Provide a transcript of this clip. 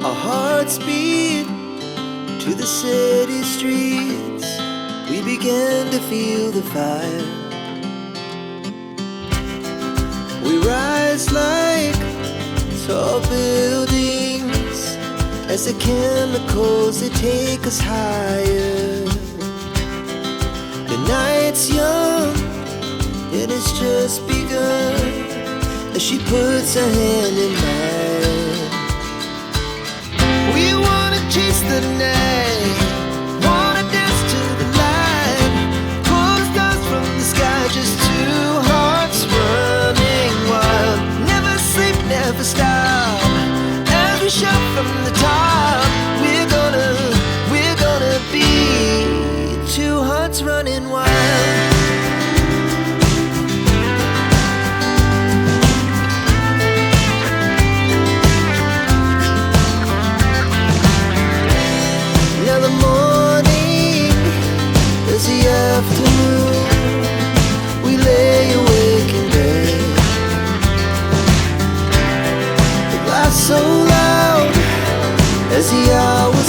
Our hearts beat to the city streets. We began to feel the fire. We rise like tall buildings as the chemicals, they take us higher. The night's young and it's just begun as she puts her hand in mine. We wanna chase the night, wanna dance to the light, pull stars from the sky, just two hearts running wild. Never sleep, never stop, as we shout from the top. We're gonna be two hearts running wild. Now the morning is the afternoon. We lay awake in bed. The glass so loud as the hours